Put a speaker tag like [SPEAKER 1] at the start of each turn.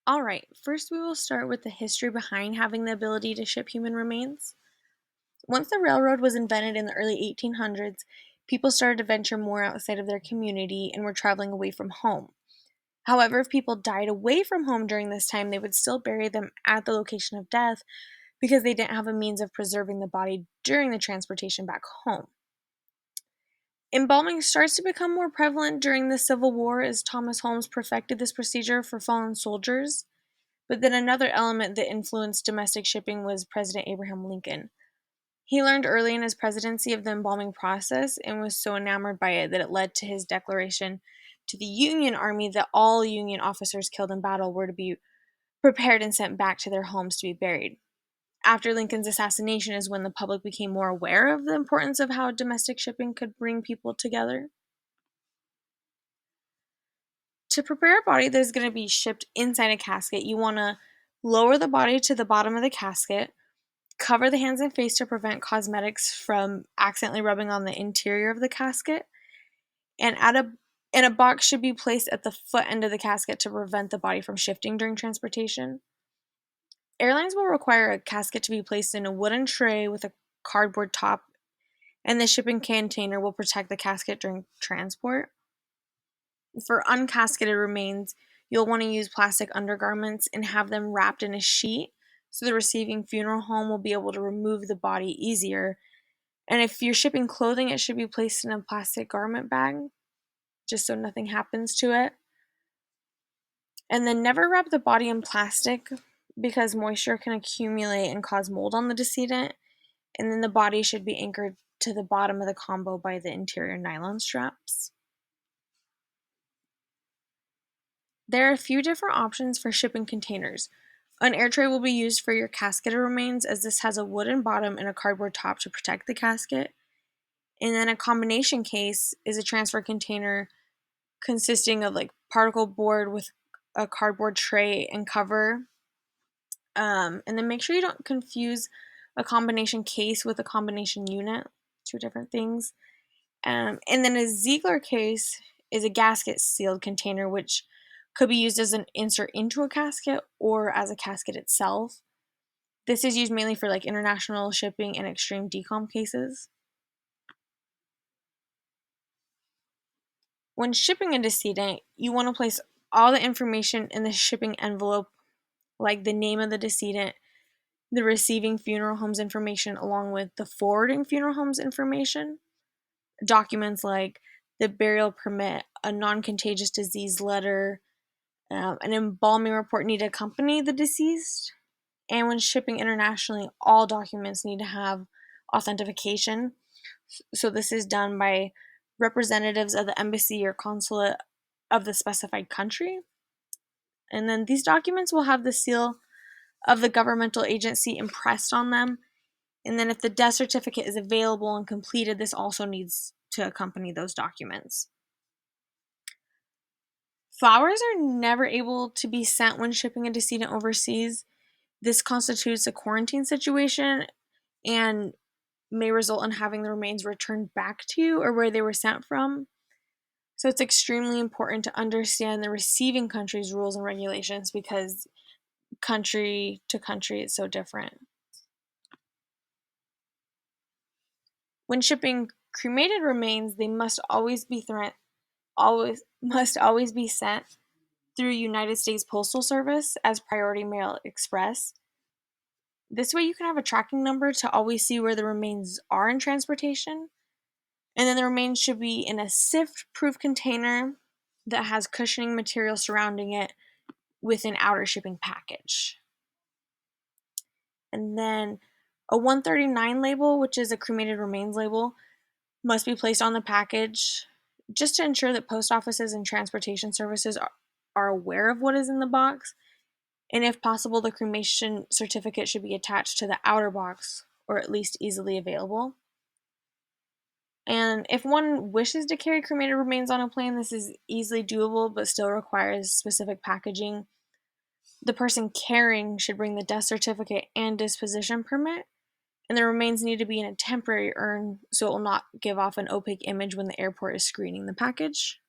[SPEAKER 1] All right, first we will start with the history behind having the ability to ship human remains. Once the railroad was invented in the early 1800s, people started to venture more outside of their community and were traveling away from home. However, if people died away from home during this time, they would still bury them at the location of death because they didn't have a means of preserving the body during the transportation back home. Embalming starts to become more prevalent during the Civil War as Thomas Holmes perfected this procedure for fallen soldiers. But then another element that influenced domestic shipping was President Abraham Lincoln. He learned early in his presidency of the embalming process and was so enamored by it that it led to his declaration to the Union Army that all Union officers killed in battle were to be prepared and sent back to their homes to be buried. After Lincoln's assassination is when the public became more aware of the importance of how domestic shipping could bring people together. To prepare a body that is going to be shipped inside a casket, you want to lower the body to the bottom of the casket, cover the hands and face to prevent cosmetics from accidentally rubbing on the interior of the casket, and a box should be placed at the foot end of the casket to prevent the body from shifting during transportation. Airlines will require a casket to be placed in a wooden tray with a cardboard top, and the shipping container will protect the casket during transport. For uncasketed remains, you'll want to use plastic undergarments and have them wrapped in a sheet so the receiving funeral home will be able to remove the body easier. And if you're shipping clothing, it should be placed in a plastic garment bag just so nothing happens to it. And then never wrap the body in plastic because moisture can accumulate and cause mold on the decedent. And then the body should be anchored to the bottom of the combo by the interior nylon straps. There are a few different options for shipping containers. An air tray will be used for your casketed remains as this has a wooden bottom and a cardboard top to protect the casket. And then a combination case is a transfer container consisting of like particle board with a cardboard tray and cover. And then make sure you don't confuse a combination case with a combination unit, two different things. And then a Ziegler case is a gasket sealed container, which could be used as an insert into a casket or as a casket itself. This is used mainly for like international shipping and extreme decom cases. When shipping a decedent, you want to place all the information in the shipping envelope, like the name of the decedent, the receiving funeral home's information, along with the forwarding funeral home's information. Documents like the burial permit, a non contagious disease letter, an embalming report need to accompany the deceased. And when shipping internationally, all documents need to have authentication. So this is done by representatives of the embassy or consulate of the specified country. And then these documents will have the seal of the governmental agency impressed on them. And then if the death certificate is available and completed, this also needs to accompany those documents. Flowers are never able to be sent when shipping a decedent overseas. This constitutes a quarantine situation and may result in having the remains returned back to you or where they were sent from. So it's extremely important to understand the receiving country's rules and regulations because country to country it's so different. When shipping cremated remains, they must always be sent through United States Postal Service as Priority Mail Express. This way you can have a tracking number to always see where the remains are in transportation. And then the remains should be in a sift-proof container that has cushioning material surrounding it with an outer shipping package. And then a 139 label, which is a cremated remains label, must be placed on the package just to ensure that post offices and transportation services are aware of what is in the box. And if possible, the cremation certificate should be attached to the outer box or at least easily available. And if one wishes to carry cremated remains on a plane, this is easily doable but still requires specific packaging. The person carrying should bring the death certificate and disposition permit, and the remains need to be in a temporary urn so it will not give off an opaque image when the airport is screening the package.